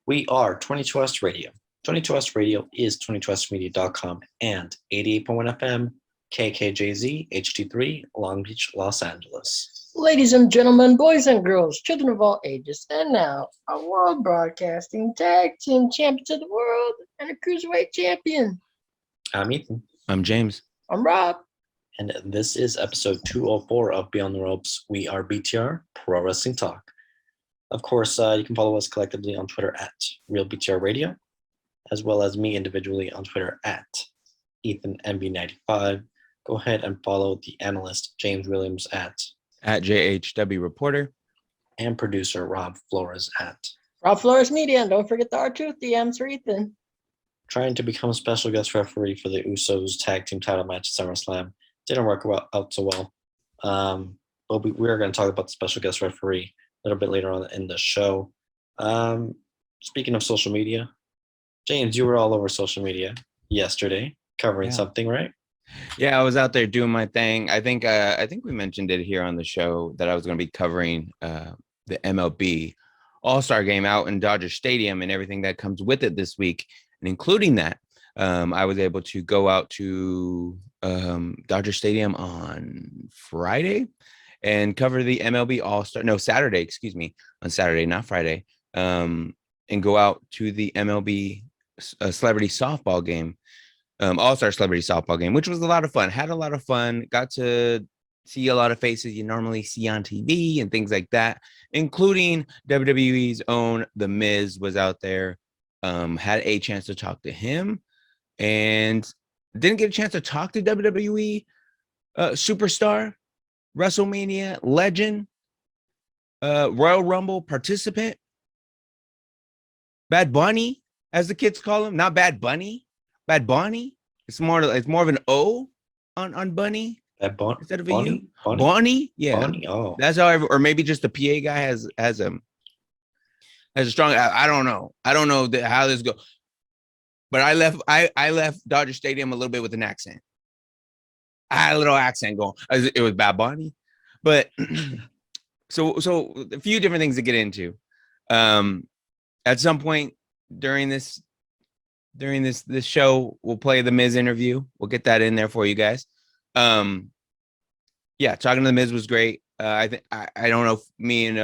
We are 22S Radio. 22S Radio is 22smedia.com and 88.1 FM KKJZ HD3 Long Beach, Los Angeles. Ladies and gentlemen, boys and girls, children of all ages, and now our World Broadcasting Tag Team Champions of the World and a Cruiserweight Champion. I'm Ethan. I'm James. I'm Rob. And this is episode 204 of Beyond the Ropes. We are BTR, Pro Wrestling Talk. Of course, you can follow us collectively on Twitter at RealBTR Radio, as well as me individually on Twitter at EthanMB95. Go ahead and follow the analyst James Williams at JHW Reporter. And producer Rob Flores at Rob Flores Media. And don't forget the R-Truth DMs for Ethan. Trying to become a special guest referee for the Usos tag team title match at SummerSlam. Didn't work out so well. But we're going to talk about the special guest referee a little bit later on in the show. Speaking of social media, James, you were all over social media yesterday covering something, right? Yeah, I was out there doing my thing. I think we mentioned it here on the show that I was going to be covering the MLB All-Star Game out in Dodger Stadium and everything that comes with it this week. And including that, I was able to go out to Dodger Stadium on Friday and cover the MLB Saturday, on Saturday, not Friday, and go out to the MLB celebrity softball game, All-Star celebrity softball game, which was a lot of fun. Had a lot of fun. Got to see a lot of faces you normally see on TV and things like that, including WWE's own The Miz was out there. Had a chance to talk to him and didn't get a chance to talk to WWE superstar, WrestleMania legend, Royal Rumble participant, Bad Bunny, as the kids call him, not Bad Bunny, Bad Bunny. It's more of an O on Bunny. Bad Bunny instead of a Bunny? U. Bunny? Bunny, yeah. Bunny, oh. That's how, or maybe just the PA guy has a strong. I don't know. I don't know how this goes. But I left Dodger Stadium a little bit with an accent. I had a little accent going. It was Bad Bunny, but so a few different things to get into. At some point during this show, we'll play the Miz interview. We'll get that in there for you guys. Talking to the Miz was great. I don't know if me and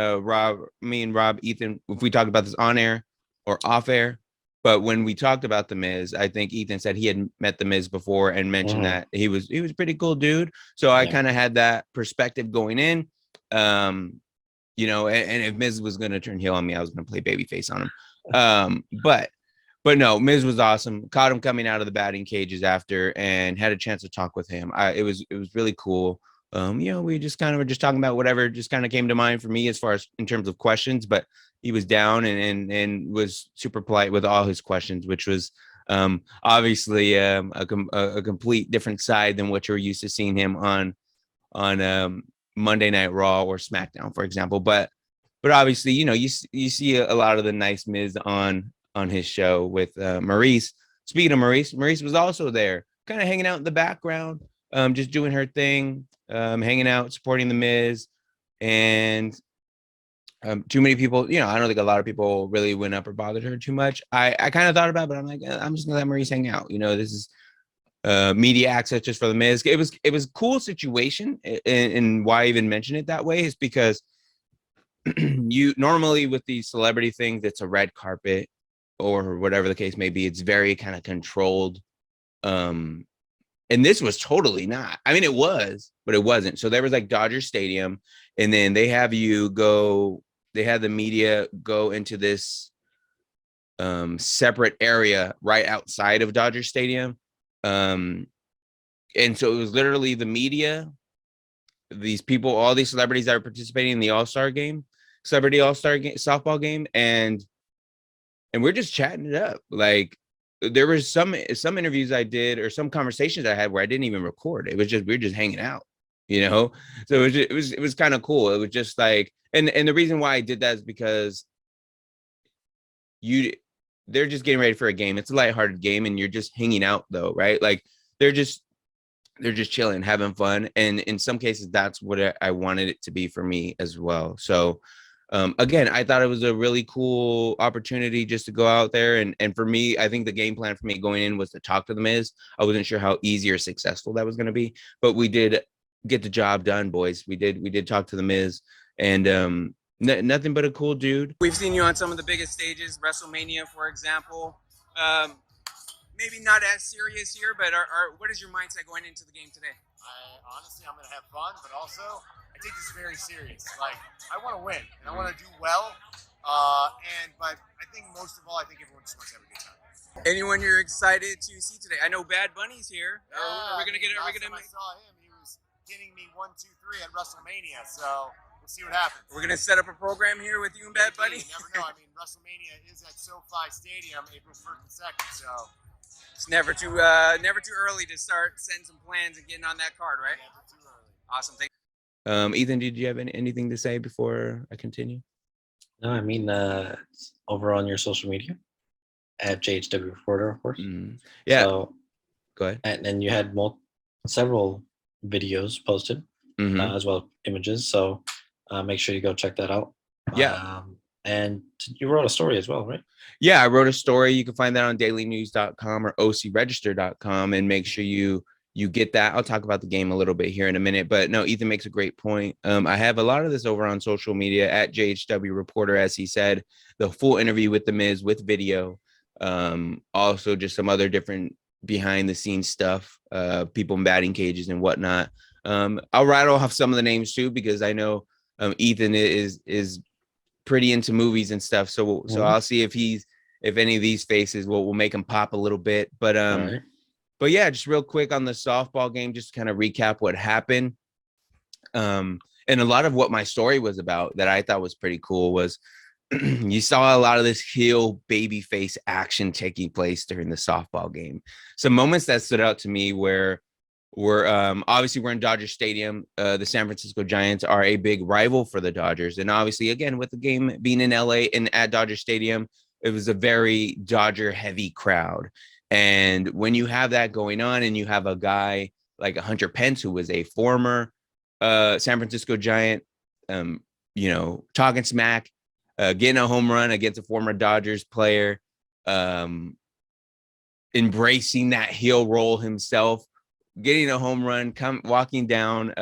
Rob, Ethan, if we talked about this on air or off air, but when we talked about the Miz, I think Ethan said he had met the Miz before and mentioned that he was a pretty cool dude. So I kind of had that perspective going in. And if Miz was going to turn heel on me, I was going to play babyface on him. But no, Miz was awesome. Caught him coming out of the batting cages after and had a chance to talk with him. It was really cool. We just kind of were just talking about whatever just kind of came to mind for me as far as in terms of questions, but he was down and was super polite with all his questions, which was obviously a complete different side than what you're used to seeing him on Monday Night Raw or SmackDown, for example. But obviously, you see a lot of the nice Miz on his show with Maurice. Speaking of Maurice was also there, kind of hanging out in the background, just doing her thing. Hanging out, supporting the Miz, and too many people, I don't think a lot of people really went up or bothered her too much. I kind of thought about it, but I'm like, I'm just gonna let Maurice hang out. This is media access just for the Miz. It was a cool situation, and why I even mention it that way is because you normally with these celebrity things, it's a red carpet or whatever the case may be. It's very kind of controlled. And this was totally not. I mean, it was, but it wasn't. So there was like Dodger Stadium, and then they had the media go into this separate area right outside of Dodger Stadium. And so it was literally the media, these people, all these celebrities that were participating in the celebrity All-Star game, softball game. And we're just chatting it up. Like, there was some interviews I did or some conversations I had where I didn't even record. It was just, we were just hanging out, So it was kind of cool. It was just like, and the reason why I did that is because they're just getting ready for a game. It's a lighthearted game and you're just hanging out though. Right. Like they're just chilling, having fun. And in some cases, that's what I wanted it to be for me as well. So Again, I thought it was a really cool opportunity just to go out there. And for me, I think the game plan for me going in was to talk to the Miz. I wasn't sure how easy or successful that was going to be, but we did get the job done, boys. We did talk to the Miz, and nothing but a cool dude. We've seen you on some of the biggest stages, WrestleMania, for example. Maybe not as serious here, but what is your mindset going into the game today? Honestly, I'm going to have fun, but also I take this very serious. Like, I want to win, and I want to do well. But I think most of all, I think everyone just wants to have a good time. Anyone you're excited to see today? I know Bad Bunny's here. Yeah, Are we gonna get? Are we last gonna? time I saw him, he was getting me 1, 2, 3 at WrestleMania. So we'll see what happens. We're gonna set up a program here with you and Bad Bunny. You never know. I mean, WrestleMania is at SoFi Stadium, April 1st and 2nd. So It's never too early to start setting some plans and getting on that card, right? never too early. Awesome. Thank Ethan, did you have anything to say before I continue? No, I mean, it's over on your social media at JHW Reporter, of course. Yeah. So, Go ahead. and you had several videos posted, as well as images. So make sure you go check that out. Yeah. And you wrote a story as well, right? Yeah, I wrote a story. You can find that on dailynews.com or ocregister.com, and make sure you get that. I'll talk about the game a little bit here in a minute, but no, Ethan makes a great point. I have a lot of this over on social media at JHW Reporter, as he said, the full interview with the Miz with video. Also just some other different behind the scenes stuff, people in batting cages and whatnot. I'll rattle off some of the names too, because I know Ethan is pretty into movies and stuff. So I'll see if any of these faces will make him pop a little bit. But Right. But yeah, just real quick on the softball game, just to kind of recap what happened. And a lot of what my story was about that I thought was pretty cool was you saw a lot of this heel babyface action taking place during the softball game. Some moments that stood out to me were obviously we're in Dodger Stadium. The San Francisco Giants are a big rival for the Dodgers. And obviously, again, with the game being in LA and at Dodger Stadium, it was a very Dodger heavy crowd. And when you have that going on and you have a guy like Hunter Pence, who was a former San Francisco Giant, talking smack, getting a home run against a former Dodgers player, embracing that heel role himself, getting a home run, walking down,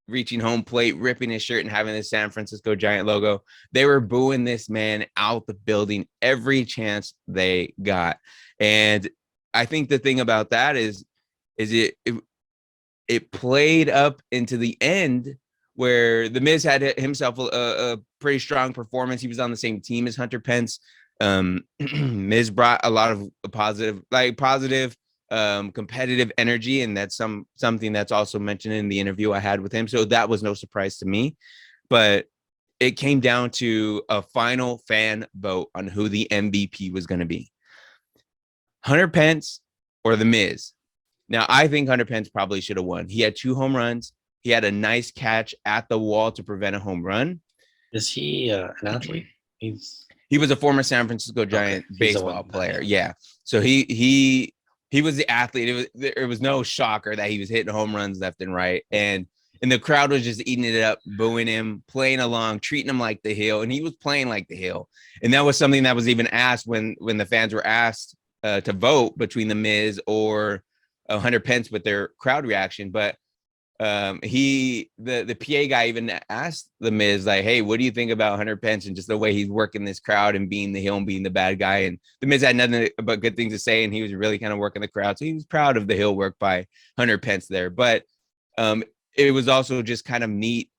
reaching home plate, ripping his shirt and having the San Francisco Giant logo. They were booing this man out the building every chance they got. And I think the thing about that is it played up into the end where the Miz had himself a pretty strong performance. He was on the same team as Hunter Pence. Miz brought a lot of positive competitive energy, and that's something that's also mentioned in the interview I had with him. So that was no surprise to me, but it came down to a final fan vote on who the MVP was going to be. Hunter Pence or the Miz. Now, I think Hunter Pence probably should have won. He had 2 home runs. He had a nice catch at the wall to prevent a home run. Is he an athlete? He was a former San Francisco Giant baseball player. Yeah. So he was the athlete. It was no shocker that he was hitting home runs left and right. And the crowd was just eating it up, booing him, playing along, treating him like the heel. And he was playing like the heel. And that was something that was even asked when the fans were asked to vote between the Miz or Hunter Pence with their crowd reaction. But the PA guy even asked the Miz, like, hey, what do you think about Hunter Pence and just the way he's working this crowd and being the heel and being the bad guy? And the Miz had nothing but good things to say, and he was really kind of working the crowd. So he was proud of the heel work by Hunter Pence there. But it was also just kind of neat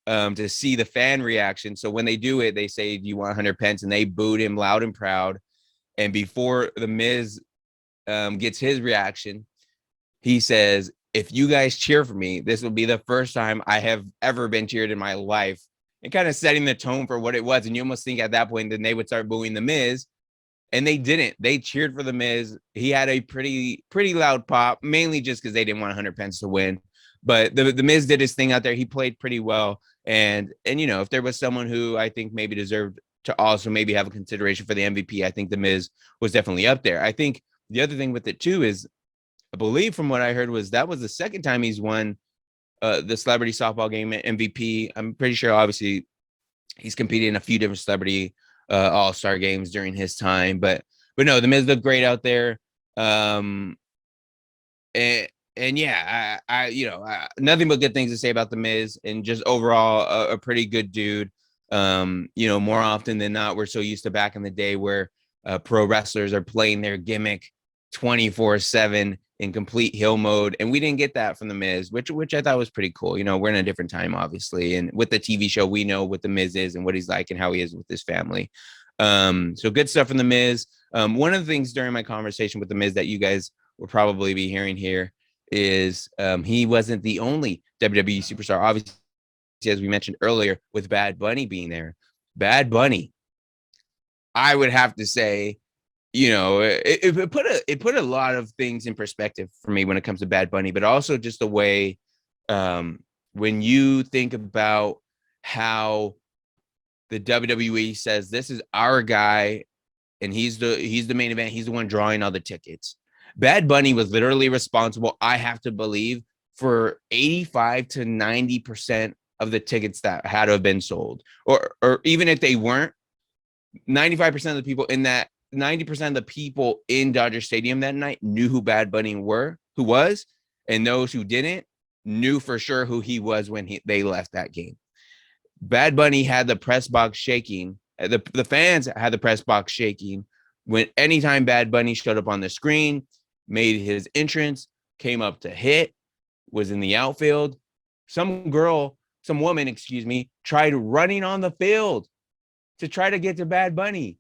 to see the fan reaction. So when they do it, they say, do you want Hunter Pence? And they booed him loud and proud. And before the Miz gets his reaction, he says, if you guys cheer for me, this will be the first time I have ever been cheered in my life, and kind of setting the tone for what it was. And you almost think at that point, then they would start booing the Miz, and they didn't. They cheered for the Miz. He had a pretty loud pop, mainly just because they didn't want Hunter Pence to win. But the Miz did his thing out there. He played pretty well. And if there was someone who I think maybe deserved to also maybe have a consideration for the MVP, I think the Miz was definitely up there. I think the other thing with it too is, I believe from what I heard was that was the second time he's won the celebrity softball game MVP. I'm pretty sure obviously He's competed in a few different celebrity all-star games during his time, but no, the Miz looked great out there. And yeah, nothing but good things to say about the Miz, and just overall a pretty good dude. More often than not, we're so used to back in the day where pro wrestlers are playing their gimmick 24/7 in complete heel mode, and we didn't get that from the Miz, which I thought was pretty cool. We're in a different time, obviously, and with the TV show, we know what the Miz is and what he's like and how he is with his family. So good stuff from the Miz. One of the things during my conversation with the Miz that you guys will probably be hearing here is he wasn't the only WWE superstar. Obviously, as we mentioned earlier, with Bad Bunny being there. Bad Bunny, I would have to say, it put a lot of things in perspective for me when it comes to Bad Bunny, but also just the way when you think about how the WWE says this is our guy and he's the main event, he's the one drawing all the tickets. Bad Bunny was literally responsible, I have to believe, for 85 to 90% of the tickets that had to have been sold, or even if they weren't, 95% of the people in that 90% of the people in Dodger Stadium that night knew who Bad Bunny was, and those who didn't knew for sure who he was when they left that game. Bad Bunny had the press box shaking. The fans had the press box shaking when anytime Bad Bunny showed up on the screen, made his entrance, came up to hit, was in the outfield. Some woman, tried running on the field to try to get to Bad Bunny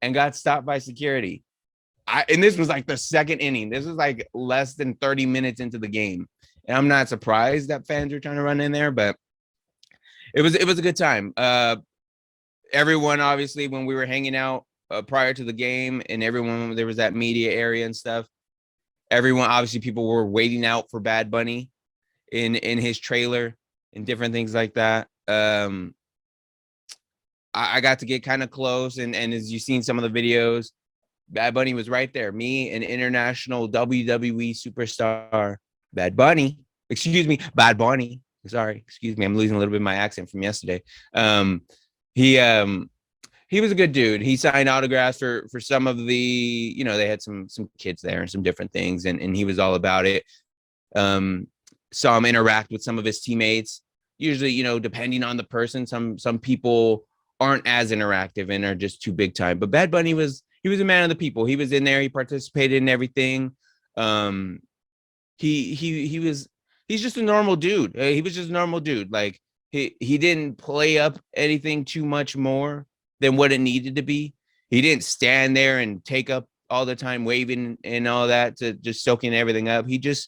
and got stopped by security. And this was like the second inning. This was like less than 30 minutes into the game. And I'm not surprised that fans were trying to run in there, but it was a good time. Everyone, obviously, when we were hanging out prior to the game, and everyone, there was that media area and stuff. Everyone, obviously, people were waiting out for Bad Bunny in his trailer and different things like that. I got to get kind of close, and as you've seen some of the videos, Bad Bunny was right there. Me, an international WWE superstar, Bad Bunny. Sorry, excuse me. I'm losing a little bit of my accent from yesterday. He was a good dude. He signed autographs for some of the, they had some kids there and some different things, and he was all about it. Saw him interact with some of his teammates. Usually, depending on the person, some people aren't as interactive and are just too big time. But Bad Bunny was a man of the people. He was in there. He participated in everything. He's just a normal dude. He was just a normal dude. Like he didn't play up anything too much more than what it needed to be. He didn't stand there and take up all the time waving and all that to just soaking everything up. He was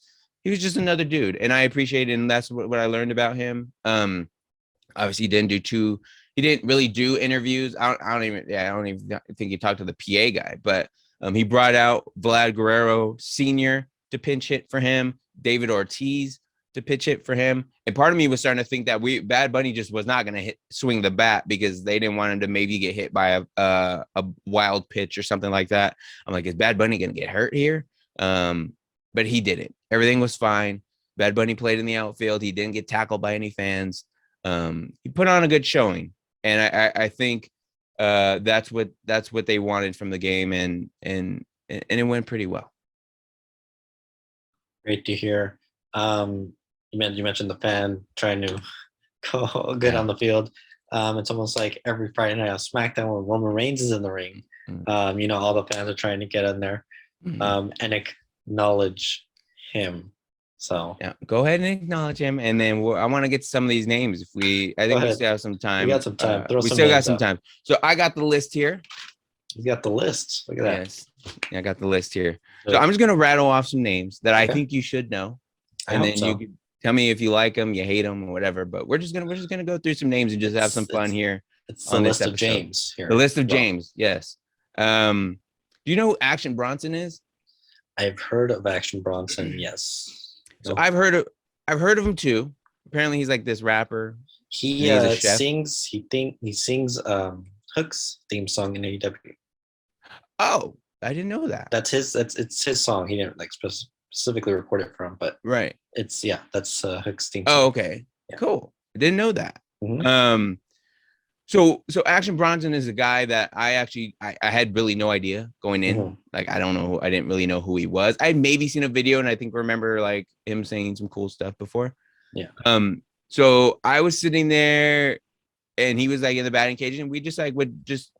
just another dude, and I appreciate it. And that's what I learned about him. Obviously, he didn't really do interviews. I don't even think he talked to the PA guy, but he brought out Vlad Guerrero Sr. to pinch hit for him, David Ortiz to pitch it for him. And part of me was starting to think that Bad Bunny just was not going to swing the bat because they didn't want him to maybe get hit by a wild pitch or something like that. I'm like, is Bad Bunny going to get hurt here? But he didn't. Everything was fine. Bad Bunny played in the outfield. He didn't get tackled by any fans. He put on a good showing. And I think that's what they wanted from the game, and it went pretty well. Great to hear. You mentioned the fan trying to go good on the field. It's almost like every Friday night on SmackDown when Roman Reigns is in the ring. All the fans are trying to get in there and acknowledge him. So yeah, go ahead and acknowledge him, and then I want to get to some of these names. I think we still have some time. We got some time. We still got some time. So I got the list here. You got the list. Look at that. Yes, I got the list here. So I'm just gonna rattle off some names that I think you should know, and then you can tell me if you like them, you hate them, or whatever. But we're just gonna go through some names and just have some fun here. It's the list of James here. The list of James. Yes. Do you know who Action Bronson is? I've heard of Action Bronson. Yes. So I've heard of him too. Apparently he's like this rapper. He sings. He sings Hook's theme song in AEW. Oh, I didn't know that. It's his song. He didn't like specifically record it for him, but right. That's Hook's theme song. Oh, okay. Yeah. Cool. I didn't know that. Mm-hmm. So Action Bronson is a guy that I had really no idea going in. Mhm. Like I didn't really know who he was. I'd maybe seen a video and I think remember like him saying some cool stuff before. Yeah. So I was sitting there and he was like in the batting cage and we just like would just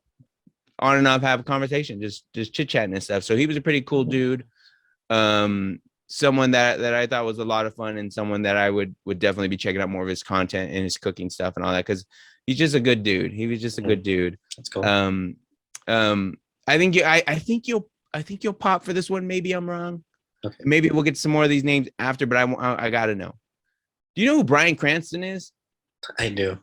on and off have a conversation, just chit-chatting and stuff. So he was a pretty cool dude. Someone that I thought was a lot of fun and someone that I would definitely be checking out more of his content and his cooking stuff and all that because he's just a good dude. He was just a good dude. That's cool. I think you'll pop for this one. Maybe I'm wrong. Okay. Maybe we'll get some more of these names after, but I gotta know. Do you know who Bryan Cranston is? I do.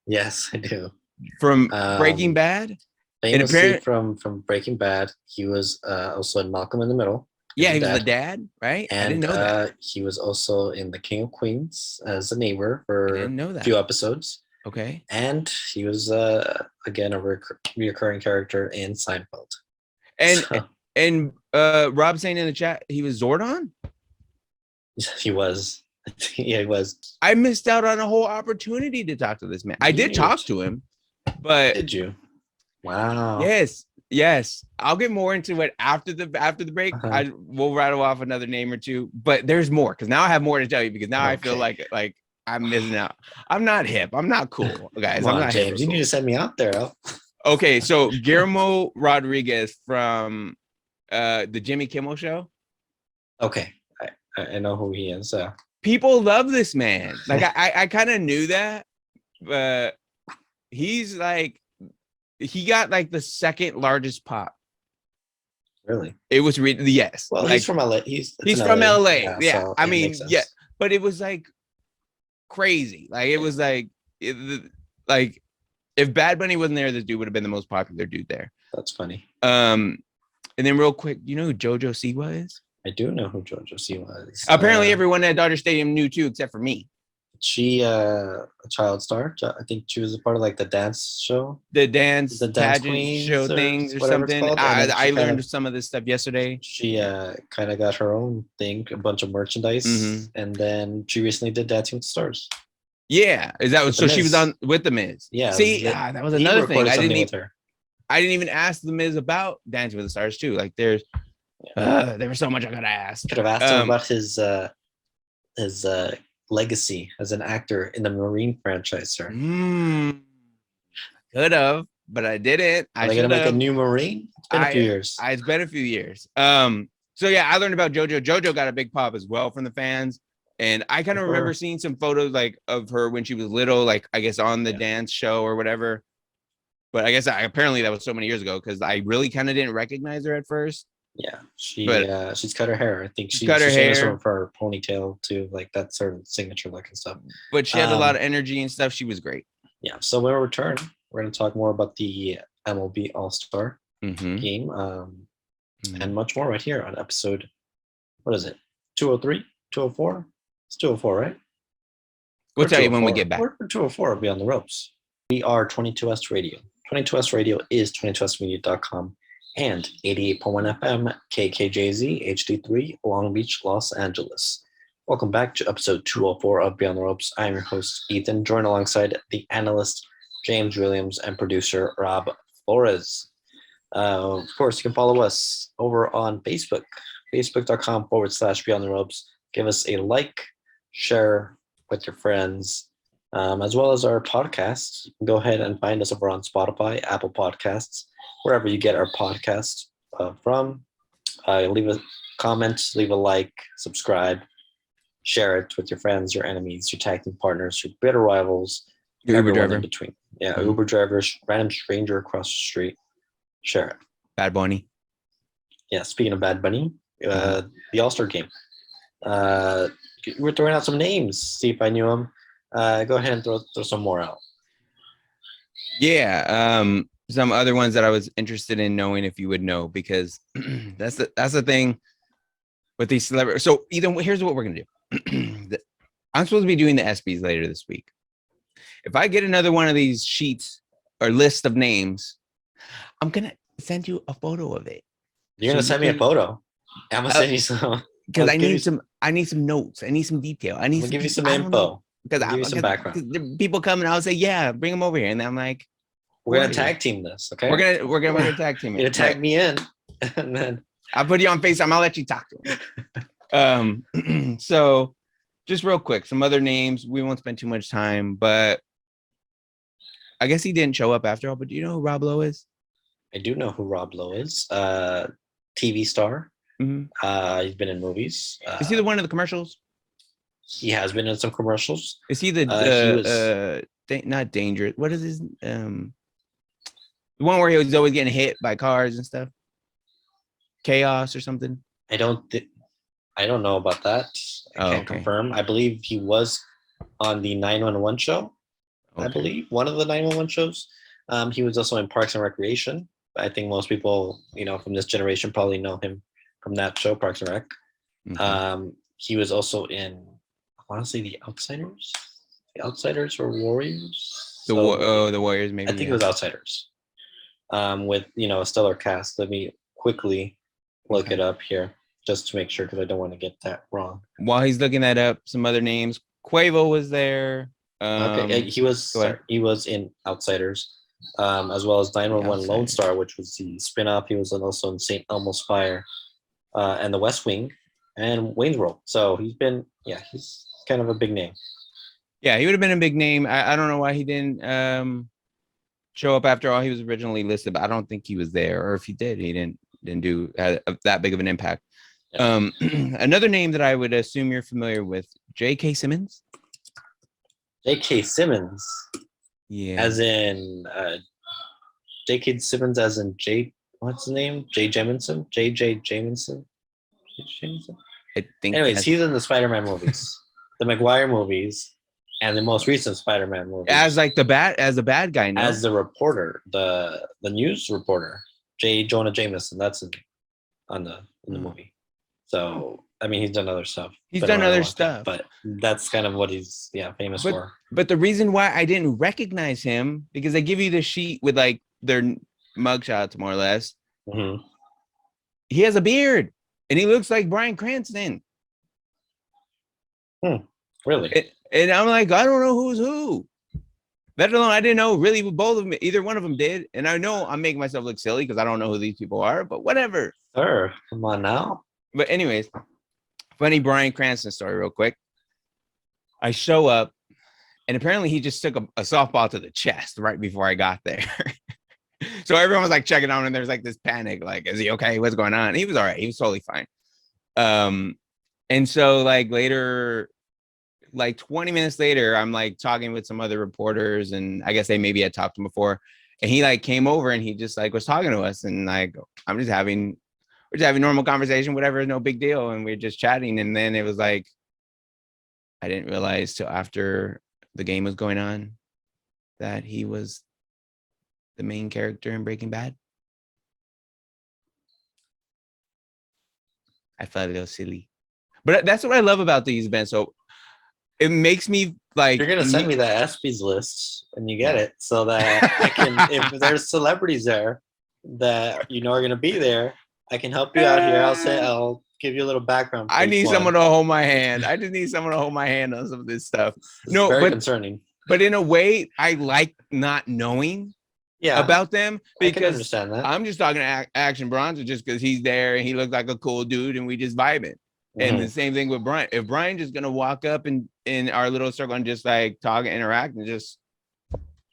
Yes, I do. From Breaking Bad? Famously from Breaking Bad. He was also in Malcolm in the Middle. Yeah, he was the dad, right? And I didn't know that. He was also in The King of Queens as a neighbor I for didn't know that. a few episodes. Okay. And he was again a recurring character in Seinfeld. And Rob saying in the chat he was Zordon? He was. Yeah, he was. I missed out on a whole opportunity to talk to this man. I did talk to him, but Did you? Wow. Yes. I'll get more into it after the break. Uh-huh. We'll rattle off another name or two, but there's more because now I have more to tell you because now I feel like I'm missing out. I'm not hip. I'm not cool, guys. Come on, I'm not James. You need to send me out there. Okay, so Guillermo Rodriguez from the Jimmy Kimmel Show. Okay, I know who he is. People love this man. Like I kind of knew that, but he's like he got like the second largest pop. Really? It was yes. Well, like, he's from LA. He's from LA. Yeah. So I mean, yeah, but it was like crazy. Like it was like if Bad Bunny wasn't there, this dude would have been the most popular dude there. That's funny. And then real quick, you know who JoJo Siwa is? I do know who JoJo Siwa is. Apparently everyone at Dodger Stadium knew too, except for me. She a child star. I think she was a part of like the dance show. The dance pageant show things or something. I learned some of this stuff yesterday. She kind of got her own thing, a bunch of merchandise, and then she recently did Dancing with the Stars. Yeah, is that so? She was on with the Miz. Yeah. See, that was another thing. I didn't even ask the Miz about Dancing with the Stars too. Like there was so much I gotta ask. Could have asked him about his legacy as an actor in the Marine franchise, sir. Could have, but I didn't. Are they gonna make a new Marine? It's been a few years. It's been a few years. So yeah, I learned about JoJo. JoJo got a big pop as well from the fans. And I kind of remember seeing some photos like of her when she was little, like I guess on the dance show or whatever. But I guess apparently that was so many years ago because I really kind of didn't recognize her at first. Yeah, she's cut her hair. I think she's cut her hair for her ponytail too, like that sort of signature look and stuff. But she had a lot of energy and stuff. She was great. Yeah. So when we return, we're going to talk more about the MLB All-Star game and much more right here on episode. What is it? 203, 204. It's 204, right? We'll tell you when we get back. We're 204 Beyond the Ropes. We are 22S Radio. 22S Radio is 22smedia.com and 88.1 FM KKJZ HD3 Long Beach, Los Angeles. Welcome back to episode 204 of Beyond the Ropes. I am your host, Ethan, joined alongside the analyst James Williams and producer Rob Flores. Of course, you can follow us over on Facebook, facebook.com/Beyond the Ropes. Give us a like, share with your friends, as well as our podcasts. You can go ahead and find us over on Spotify, Apple Podcasts, wherever you get our podcasts from. Leave a comment, leave a like, subscribe, share it with your friends, your enemies, your tag team partners, your bitter rivals, your Uber driver in between. Yeah, Uber drivers, random stranger across the street. Share it. Bad Bunny. Yeah, speaking of Bad Bunny, the All-Star game. We're throwing out some names. See if I knew them. Go ahead and throw some more out. Yeah, some other ones that I was interested in knowing if you would know, because that's the thing with these celebrities. So Ethan, here's what we're gonna do. I'm supposed to be doing the ESPYs later this week. If I get another one of these sheets or list of names, I'm gonna send you a photo of it. You're gonna send me a photo. I'm gonna send you some because I need some notes. I need some detail. I need to give you some info. because Give you some background. people come and I'll say, yeah, bring him over here, and I'm like, We're gonna "Why?" tag team this, okay? we're gonna tag team You it. tag Right. me in, and then I'll put you on FaceTime. I'll let you talk to him. So just real quick, some other names. We won't spend too much time, but I guess he didn't show up after all. But do you know who Rob Lowe is? I do know who Rob Lowe is. TV star. Mhm. He's been in movies. Is he the one of the commercials? He has been in some commercials. Is he the He was not dangerous? What is his the one where he was always getting hit by cars and stuff? Chaos or something? I don't know about that. I can't okay. confirm. I believe he was on the 911 show. I Okay. believe one of the 911 shows. He was also in Parks and Recreation. I think most people, from this generation probably know him from that show, Parks and Rec. Mhm. He was also in, I want to say, The Outsiders. The Outsiders or Warriors. The Warriors, maybe. I think it was Outsiders. With a stellar cast. Let me quickly look it up here just to make sure, because I don't want to get that wrong. While he's looking that up, some other names. Quavo was there. Okay, he was in Outsiders, as well as 911 Lone Star, which was the spin-off. He was also in St. Elmo's Fire, and The West Wing, and Wayne's World. So he's kind of a big name. Yeah, he would have been a big name. I don't know why he didn't show up after all. He was originally listed, but I don't think he was there. Or if he did, he didn't do that big of an impact. Yeah. Another name that I would assume you're familiar with, J.K. Simmons. J.K. Simmons. Yeah. As in J.K. Simmons, as in what's his name? Jamison? J.J. Jamison? I think. Anyways, he's in the Spider-Man movies, the Maguire movies, and the most recent Spider-Man movie. As the bad guy, no? As the reporter, the news reporter, J. Jonah Jameson. That's in the movie. So I mean, he's done other stuff. He's done other stuff, but that's kind of what he's famous for. But the reason why I didn't recognize him, because they give you the sheet with like their mugshots, more or less. Mm-hmm. He has a beard, and he looks like Bryan Cranston. Really? And I'm like, I don't know who's who. Let alone, I didn't know really both of them. Either one of them did, and I know I'm making myself look silly because I don't know who these people are. But whatever. Sir, come on now. But anyways, funny Bryan Cranston story, real quick. I show up, and apparently he just took a softball to the chest right before I got there. So everyone was like checking on him. There's like this panic, like, is he okay? What's going on? And he was all right. He was totally fine. And so like later, like 20 minutes later, I'm like talking with some other reporters, and I guess they maybe had talked to him before. And he like came over and he just like was talking to us, and like we're just having normal conversation, whatever, no big deal. And we're just chatting. And then it was like, I didn't realize till after the game was going on that he was the main character in Breaking Bad. I felt a little silly, but that's what I love about these events. So it makes me like, you're gonna send me that ESPYs list when you get it, so that I can, if there's celebrities there that are gonna be there, I can help you out here. I'll give you a little background. I need someone to hold my hand. I just need someone to hold my hand on some of this stuff. It's very concerning. But in a way, I like not knowing about them, because I'm just talking to Action Bronson just because he's there and he looks like a cool dude and we just vibing. Mm-hmm. And the same thing with Brian. If Brian just gonna walk up in our little circle and just like talk and interact and just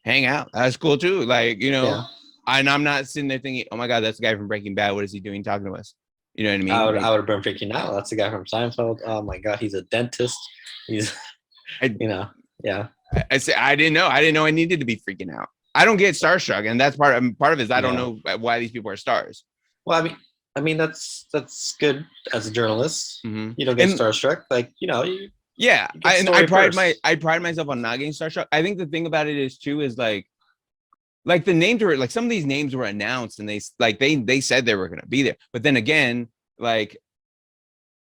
hang out, that's cool too. Like, and I'm not sitting there thinking, oh my God, that's the guy from Breaking Bad. What is he doing talking to us? You know what I mean? I would have been freaking out. That's the guy from Seinfeld. Oh my God, he's a dentist. He's, yeah. I say I didn't know. I didn't know I needed to be freaking out. I don't get starstruck, and that's part of it. Is I don't know why these people are stars. Well, I mean that's good as a journalist. Mm-hmm. You don't get starstruck, like I pride myself on not getting starstruck. I think the thing about it is too is like the names were like, some of these names were announced and they said they were going to be there, but then again, like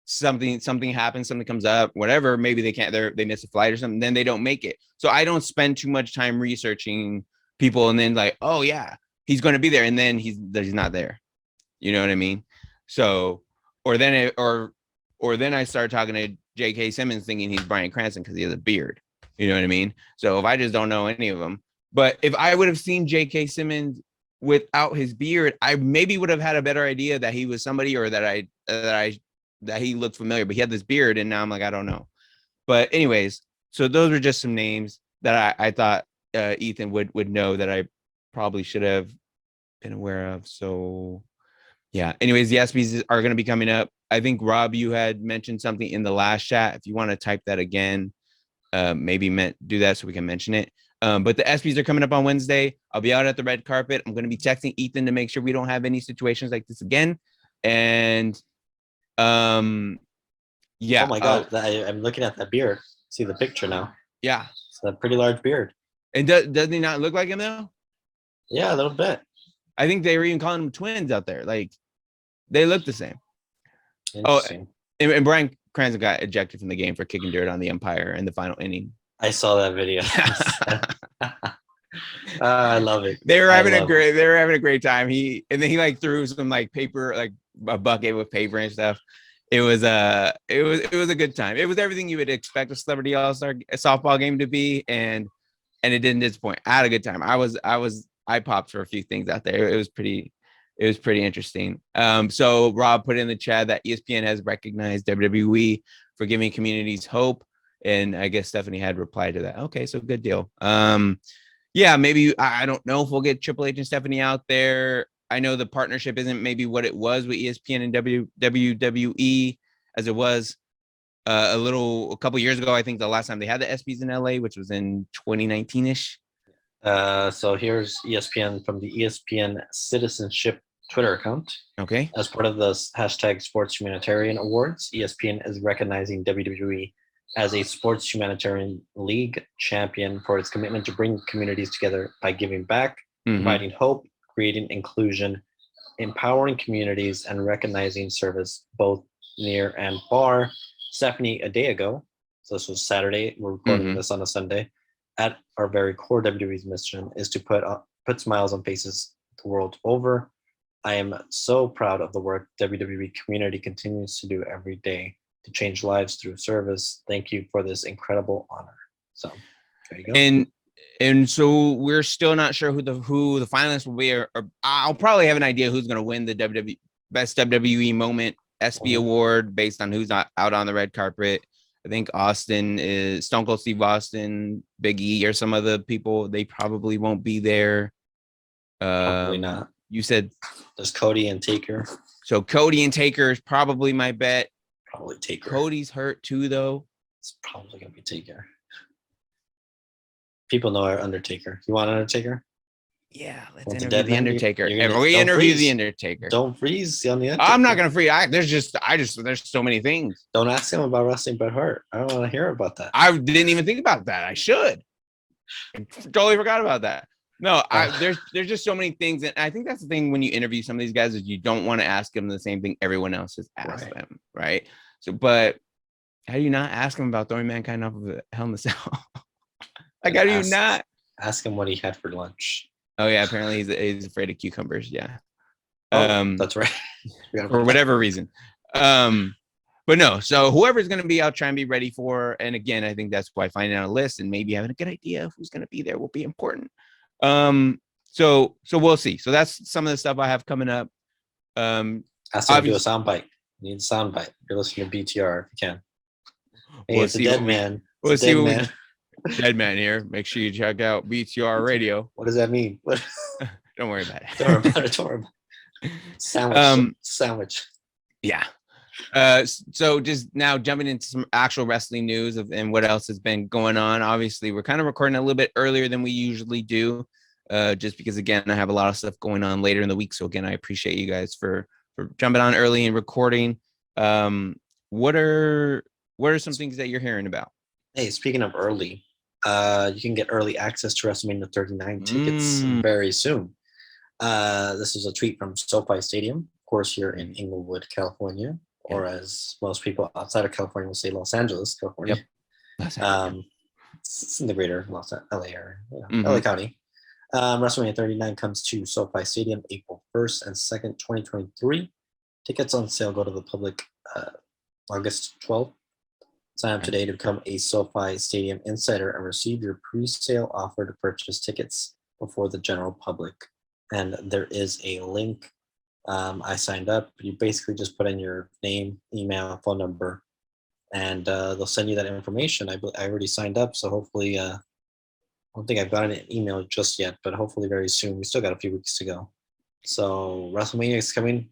something happens, something comes up, whatever, maybe they miss a flight or something, then they don't make it. So I don't spend too much time researching people and then like, oh yeah, he's going to be there, and then he's not there. You know what I mean? So or then I start talking to J.K. Simmons thinking he's Bryan Cranston because he has a beard. You know what I mean? So if I just don't know any of them, but if I would have seen J.K. Simmons without his beard, I maybe would have had a better idea that he was somebody, or that he looked familiar. But he had this beard, and now I'm like, I don't know. But anyways, so those were just some names that I thought Ethan would know that I probably should have been aware of. So yeah. Anyways, the ESPYs are going to be coming up. I think Rob, you had mentioned something in the last chat. If you want to type that again, maybe do that so we can mention it. But the ESPYs are coming up on Wednesday. I'll be out at the red carpet. I'm going to be texting Ethan to make sure we don't have any situations like this again. And yeah. Oh my God, I'm looking at that beard. See the picture now. Yeah. It's a pretty large beard. And doesn't he not look like him though? Yeah, a little bit. I think they were even calling them twins out there. Like they look the same. Interesting. Oh, and Brian Cranston got ejected from the game for kicking dirt on the umpire in the final inning. I saw that video. I love it. They were having a great time. He like threw some like paper, like a bucket with paper and stuff. It was a good time. It was everything you would expect a celebrity all-star softball game to be, and it didn't disappoint. I had a good time. I popped for a few things out there. It was pretty interesting. So Rob put in the chat that ESPN has recognized WWE for giving communities hope. And I guess Stephanie had replied to that. Okay, so good deal. Yeah, maybe I don't know if we'll get Triple H and Stephanie out there. I know the partnership isn't maybe what it was with ESPN and WWE as it was a couple years ago. I think the last time they had the ESPYs in LA, which was in 2019-ish. So here's ESPN from the ESPN Citizenship Twitter account. Okay. As part of the hashtag Sports Humanitarian Awards, ESPN is recognizing WWE as a sports humanitarian league champion for its commitment to bring communities together by giving back, providing hope, creating inclusion, empowering communities, and recognizing service both near and far. Stephanie, a day ago, so this was Saturday, we're recording this on a Sunday, at our very core, WWE's mission is to put smiles on faces the world over. I am so proud of the work WWE community continues to do every day to change lives through service. Thank you for this incredible honor. So there you go. And so we're still not sure who the finalists will be, or I'll probably have an idea who's going to win the Best WWE Moment ESPY award based on who's not out on the red carpet. I think Austin is Stone Cold Steve Austin, Big E, or some of the people. They probably won't be there. Probably not. You said there's Cody and Taker. So Cody and Taker is probably my bet. Probably Taker. Cody's hurt too, though. It's probably gonna be Taker. People know our Undertaker. You want Undertaker? Yeah, let's interview the Undertaker. We interview the Undertaker. Don't freeze on the Undertaker. I'm not gonna freeze. There's so many things. Don't ask him about wrestling Bret Hart. I don't want to hear about that. I didn't even think about that. I should. I totally forgot about that. No, there's just so many things, and I think that's the thing when you interview some of these guys is you don't want to ask them the same thing everyone else has asked them, right? So, but how do you not ask him about throwing Mankind off of a Hell in a Cell? Like, how do you not ask him what he had for lunch? Oh yeah, apparently he's afraid of cucumbers. Yeah, that's right. For whatever reason. But no, so whoever's going to be out, try and be ready for. And again, I think that's why finding out a list and maybe having a good idea of who's going to be there will be important. So we'll see. So that's some of the stuff I have coming up. Ask him to do a soundbite. You need a soundbite. You're listening to BTR if you can. Hey, it's a dead man. We'll see. Dead man here. Make sure you check out BTR Radio. What does that mean? Don't worry about it. Don't worry about it. Sandwich. Yeah. So just now jumping into some actual wrestling news and what else has been going on. Obviously, we're kind of recording a little bit earlier than we usually do, just because again I have a lot of stuff going on later in the week. So again, I appreciate you guys for jumping on early and recording. What are some things that you're hearing about? Hey, speaking of early, you can get early access to WrestleMania 39 tickets very soon. This is a tweet from SoFi Stadium, of course, here in Inglewood, California, or as most people outside of California will say, Los Angeles, California. Yep. It's in the greater LA area, LA County. WrestleMania 39 comes to SoFi Stadium April 1st and 2nd, 2023. Tickets on sale go to the public August 12th. Sign up today to become a SoFi Stadium insider and receive your pre-sale offer to purchase tickets before the general public. And there is a link. I signed up. You basically just put in your name, email, phone number, and they'll send you that information. I already signed up, so hopefully, I don't think I've gotten an email just yet, but hopefully very soon. We still got a few weeks to go. So WrestleMania is coming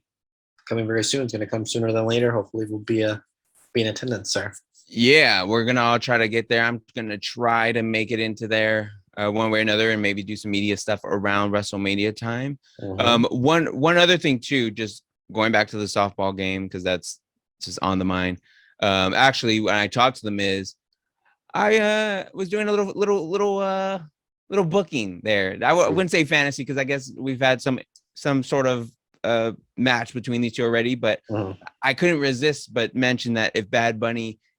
very soon. It's going to come sooner than later. Hopefully, we'll be in attendance, sir. Yeah, we're gonna all try to get there. I'm gonna try to make it into there one way or another, and maybe do some media stuff around WrestleMania time. One other thing too, just going back to the softball game because that's just on the mind. Actually, when I talked to the Miz, I was doing a little booking there. I wouldn't say fantasy because I guess we've had some sort of match between these two already, but I couldn't resist but mention that if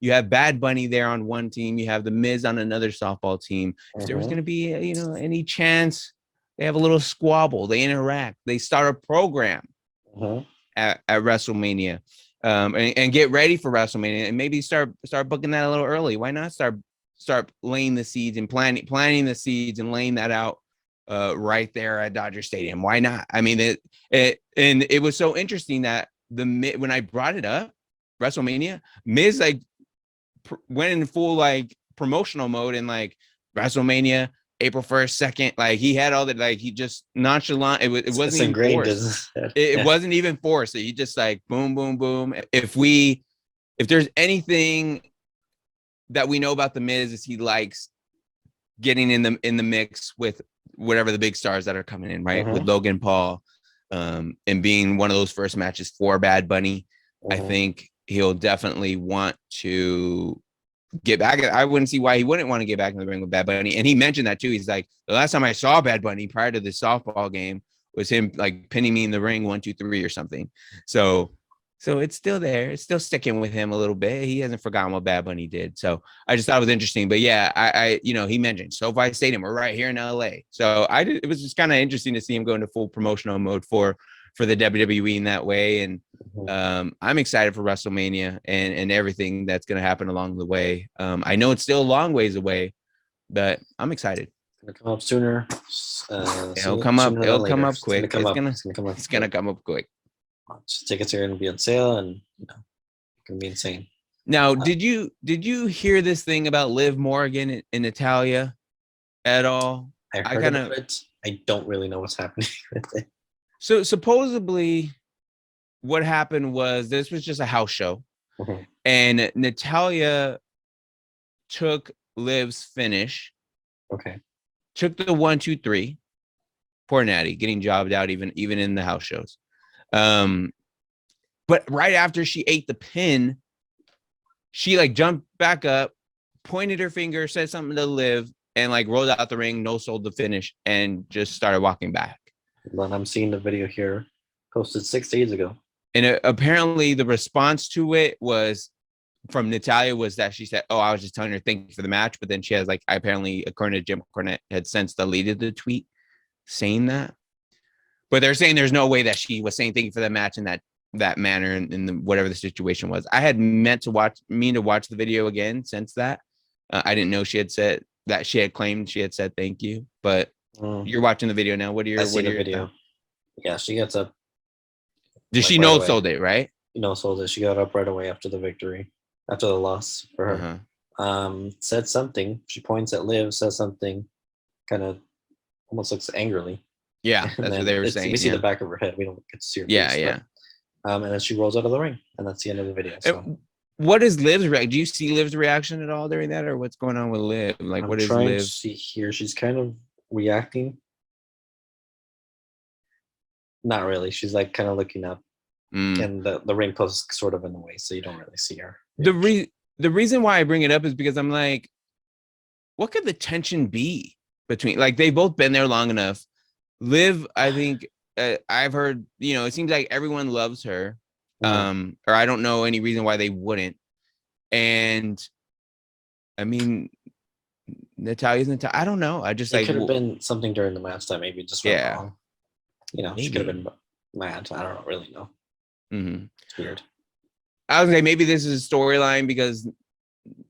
you have Bad Bunny there on one team, you have the Miz on another softball team. If there was going to be any chance they have a little squabble, they interact, they start a program at WrestleMania, and get ready for WrestleMania, and maybe start booking that a little early. Why not start laying the seeds and planting the seeds and laying that out right there at Dodger Stadium? Why not? I mean, it was so interesting that when I brought it up, WrestleMania, Miz like went in full like promotional mode and like WrestleMania, April 1st, 2nd, like he had all that, like he just nonchalant. It wasn't even forced. It wasn't even forced. So he just like boom, boom, boom. If there's anything that we know about the Miz, is he likes getting in the mix with whatever the big stars that are coming in, right? With Logan Paul, and being one of those first matches for Bad Bunny. I think he'll definitely want to get back. I wouldn't see why he wouldn't want to get back in the ring with Bad Bunny. And he mentioned that too. He's like, the last time I saw Bad Bunny prior to the softball game was him like pinning me in the ring 1, 2, 3 or something. So it's still there. It's still sticking with him a little bit. He hasn't forgotten what Bad Bunny did. So I just thought it was interesting. But yeah, I he mentioned SoFi Stadium. We're right here in LA. So it was just kind of interesting to see him go into full promotional mode for the WWE in that way. And I'm excited for WrestleMania and everything that's going to happen along the way. I know it's still a long ways away, but I'm excited. It's going to come up sooner. It'll come up quick. It's going to come up quick. Tickets are going to be on sale, and it's going to be insane. Now, did you hear this thing about Liv Morgan and Natalia at all? I heard of it. I don't really know what's happening with it. So supposedly what happened was this was just a house show, and Natalia took Liv's finish. Okay. Took the 1, 2, 3. Poor Natty getting jobbed out even in the house shows. But right after she ate the pin, she like jumped back up, pointed her finger, said something to Liv, and like rolled out the ring, no sold the finish, and just started walking back. Then I'm seeing the video here, posted 6 days ago. And apparently the response to it was from Natalia was that she said, "Oh, I was just telling her thank you for the match," but then she has like apparently, according to Jim Cornette, had since deleted the tweet saying that. But they're saying there's no way that she was saying thank you for the match in that manner and whatever the situation was. I had meant to watch the video again since that. I didn't know she had said that she had claimed she had said thank you, but you're watching the video now. What are your video? Yeah, she gets up. Did she no sold it, right? No sold it. She got up right away after the victory, after the loss for her. Said something. She points at Liv, says something, kind of almost looks angrily. Yeah, that's what they were saying. We see the back of her head. We don't get to see her face. But, and then she rolls out of the ring, and that's the end of the video. So. What is Liv's reaction? Do you see Liv's reaction at all during that, or what's going on with Liv? Like, what is Liv? I'm trying to see here. She's kind of reacting. Not really. She's like kind of looking up, and the ring post is sort of in the way, so you don't really see her. The reason why I bring it up is because I'm like, what could the tension be between? Like, they've both been there long enough. Liv, I think I've heard, it seems like everyone loves her. Or I don't know any reason why they wouldn't. And I mean, Natalia's Natalia. I don't know. I just it could have been something during the match that maybe just went wrong. She could have been mad. I don't really know. It's weird. I was like, maybe this is a storyline because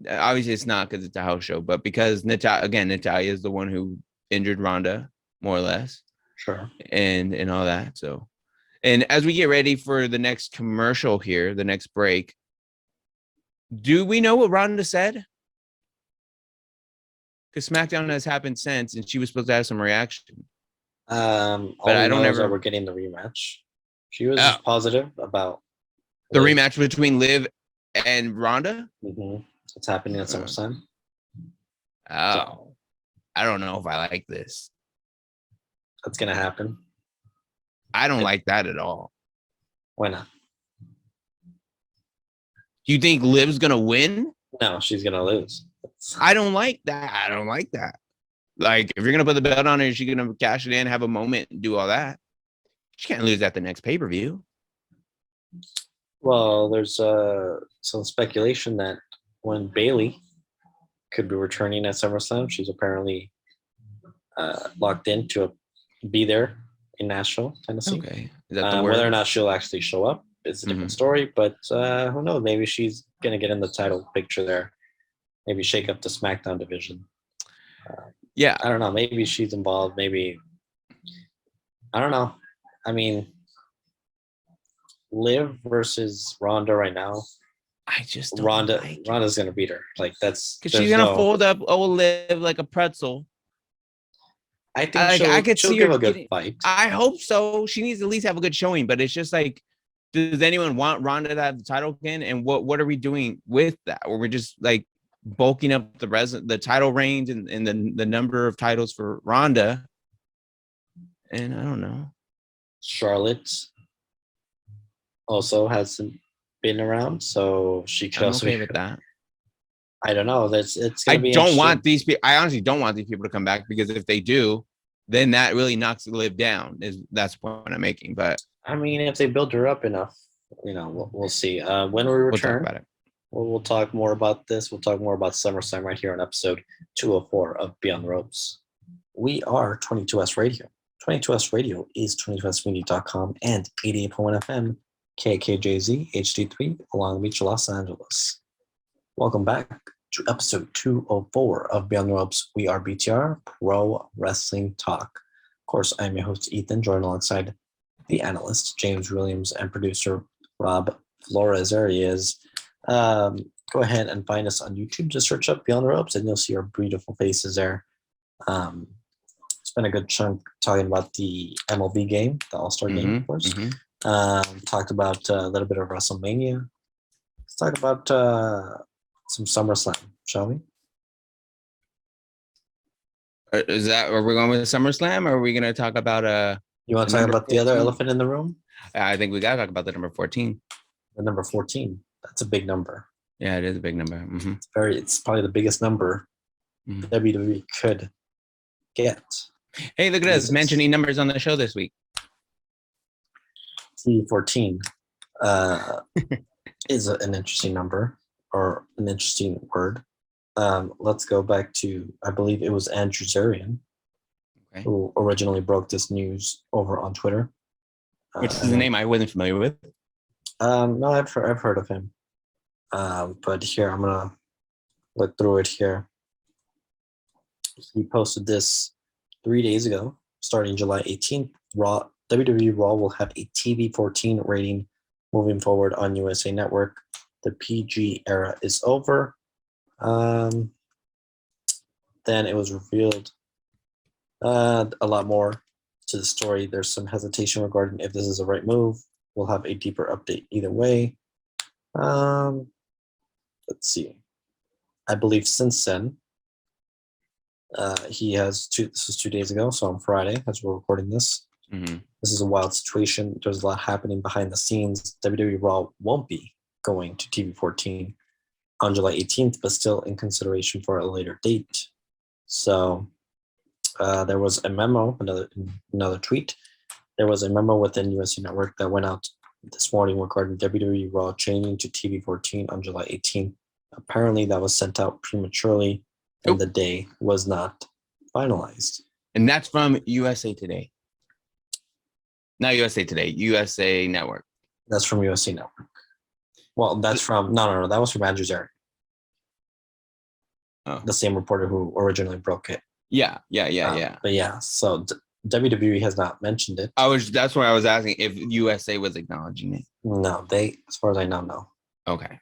obviously it's not because it's a house show, but because Natalia is the one who injured Ronda more or less, Sure. and all that. So, and as we get ready for the next commercial here, the next break, do we know what Ronda said? Because SmackDown has happened since, and she was supposed to have some reaction. All But I don't know is that ever- we're getting the rematch. She was Oh. positive about The Liv. rematch between Liv and Ronda. It's happening at SummerSlam. Oh, I don't know if I like this. That's gonna happen. I don't like that at all. Why not? Do you think Liv's gonna win? No, she's gonna lose. I don't like that. I don't like that. Like, if you're gonna put the belt on her, she's gonna cash it in, have a moment, and do all that. She can't lose at the next pay-per-view. Well, there's some speculation that when Bailey could be returning at SummerSlam, she's apparently locked in to be there in Nashville, Tennessee. Okay. Is that the word? Whether or not she'll actually show up is a different story, but who knows? Maybe she's gonna get in the title picture there. Maybe shake up the SmackDown division. Yeah. I don't know. Maybe she's involved. Maybe I don't know. I mean, Liv versus Ronda right now. I just don't Ronda, like it. Ronda's gonna beat her. Like that's Because she's gonna fold up old Liv like a pretzel. I think Like, I could she'll see give her a good getting- fight. I hope so. She needs to at least have a good showing, but it's just like, does anyone want Ronda to have the title again? And what are we doing with that? Or we're just like bulking up the title reigns and the number of titles for Ronda. And I don't know. Charlotte also hasn't been around, so she could I'm also. okay with that. I don't know. It's I gonna be. don't want interesting. these people. I honestly don't want these people to come back, because if they do, then that really knocks Liv down. That's the point I'm making. But I mean, if they build her up enough, we'll see. When we we'll talk return, about it. we'll talk more about this. We'll talk more about SummerSlam right here on episode 204 of Beyond the Ropes. We are 22S Radio. 22S Radio is 22smedia.com and 88.1 FM, KKJZ, HD3, Long Beach, Los Angeles. Welcome back to episode 204 of Beyond the Ropes. We are BTR, Pro Wrestling Talk. Of course, I'm your host, Ethan, joined alongside the analyst, James Williams, and producer, Rob Flores. There he is. Go ahead and find us on YouTube. Just search up Beyond the Ropes, and you'll see our beautiful faces there. Spent a good chunk talking about the MLB game, the All-Star game, of course. Talked about a little bit of WrestleMania. Let's talk about some SummerSlam, shall we? Are we going with SummerSlam, or are we going to talk about You want to talk number about the other 14? elephant in the room? I think we got to talk about the number 14. The number 14. That's a big number. Yeah, it is a big number. It's probably the biggest number WWE could get. Hey, look at us Jesus. mentioning numbers on the show this week. T14 is an interesting number, or an interesting word. Let's go back to, I believe it was Andrew Zarian, who originally broke this news over on Twitter. Which is a name I wasn't familiar with. No, I've heard of him. But here, I'm going to look through it here. He posted this 3 days ago, starting July 18th. WWE Raw will have a TV-14 rating moving forward on USA Network. The PG era is over. Then it was revealed a lot more to the story. There's some hesitation regarding if this is the right move. We'll have a deeper update either way. Let's see. I believe since then, he has this was 2 days ago, so on Friday, as we're recording this. This is a wild situation. There's a lot happening behind the scenes. WWE Raw won't be going to TV-14 on July 18th, but still in consideration for a later date. So there was a memo, another tweet. There was a memo within USA Network that went out this morning regarding WWE Raw changing to TV-14 on July 18th. Apparently, that was sent out prematurely, and the day was not finalized. And that's from USA Today. Not USA Today, USA Network. That's from USA Network. Well, that's from no. That was from Andrew Zarian. Oh. the same reporter who originally broke it. Yeah. But yeah, so WWE has not mentioned it. That's why I was asking if USA was acknowledging it. No, as far as I know, no. Okay.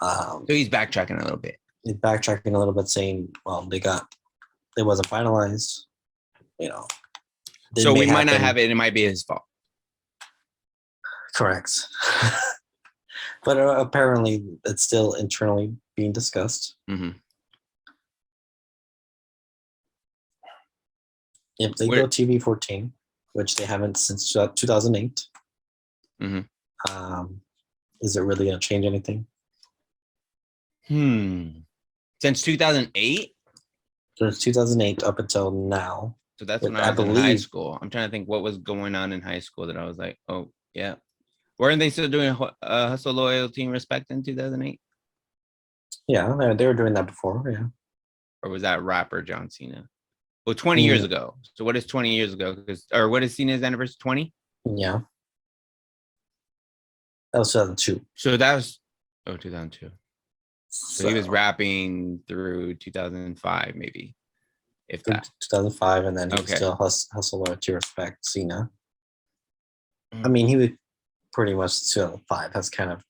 So he's backtracking a little bit. He's backtracking a little bit, saying, well, it wasn't finalized, So we might not have it, and it might be his fault. Correct. But apparently it's still internally being discussed. Mm-hmm. If they go TV 14, which they haven't since 2008, is it really going to change anything? Since 2008? Since 2008 up until now. So that's when I was in high school. I'm trying to think what was going on in high school that I was like, oh, yeah. Weren't they still doing Hustle, Loyalty, and Respect in 2008? Yeah, they were doing that before, yeah. Or was that rapper John Cena? Well, 20 years ago. So what is 20 years ago? Or what is Cena's anniversary? 20? Yeah. That was 2002. So that was 2002. So he was rapping through 2005, maybe. If that. 2005, and then he was still Hustle, Loyalty, Respect, Cena. Mm-hmm. I mean, he was pretty much 2005. That's kind of.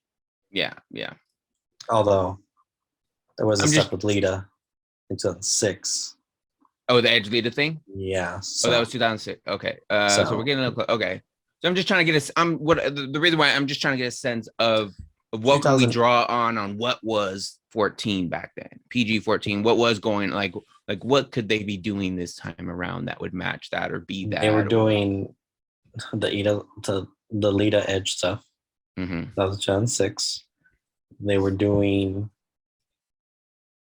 Yeah. Although there was stuff with Lita in 2006. Oh, the Edge Lita thing? Yeah. So. Oh, that was 2006. Okay. So we're getting a little okay. So I'm just trying to get the reason why I'm just trying to get a sense of what can we draw on what was 14 back then, PG 14. What was going like what could they be doing this time around that would match that or be that? They were doing the Lita Edge stuff. That was 2006. They were doing,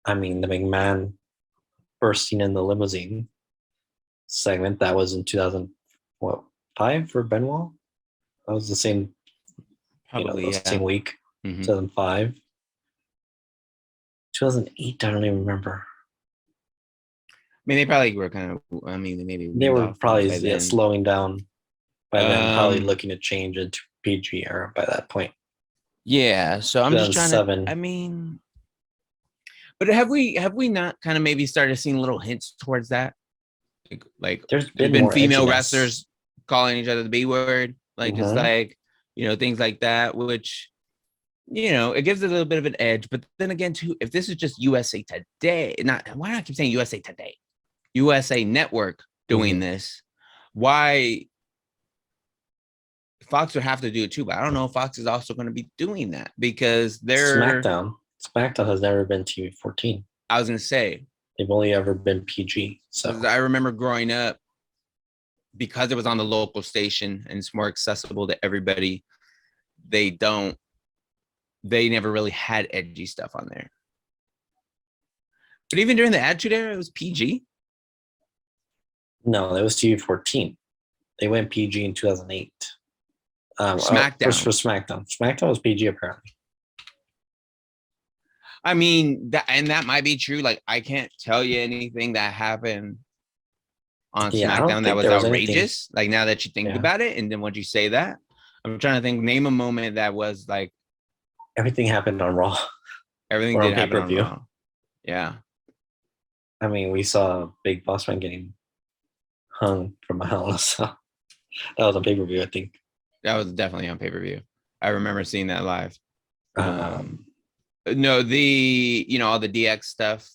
the McMahon bursting in the limousine segment. That was in 2005 for Benoit. That was the same, same week. 2005. 2008, I don't even remember. They probably were kind of, maybe they were probably slowing down by then, probably looking to change into PG era by that point. Yeah, so I'm just trying to, but have we not kind of maybe started seeing little hints towards that? Like there's been female wrestlers calling each other the B word, just things like that, which it gives it a little bit of an edge. But then again, too, if this is just USA Today, why do I keep saying USA Today? USA Network doing this, why Fox would have to do it too, but I don't know if Fox is also going to be doing that because they're SmackDown has never been TV 14. I was going to say they've only ever been PG. So I remember growing up, because it was on the local station and it's more accessible to everybody, they never really had edgy stuff on there. But even during the Attitude Era, it was PG. No, it was TV 14. They went PG in 2008. SmackDown. For SmackDown. SmackDown was PG apparently. That might be true. Like, I can't tell you anything that happened on SmackDown that was outrageous. Like, now that you think about it, and then once you say that, I'm trying to think, name a moment that was like. Everything happened on Raw. Everything did happen on Raw. Yeah. We saw Big Boss Man getting hung from a hell. So that was on pay-per-view, I think. That was definitely on pay-per-view. I remember seeing that live. No, all the DX stuff.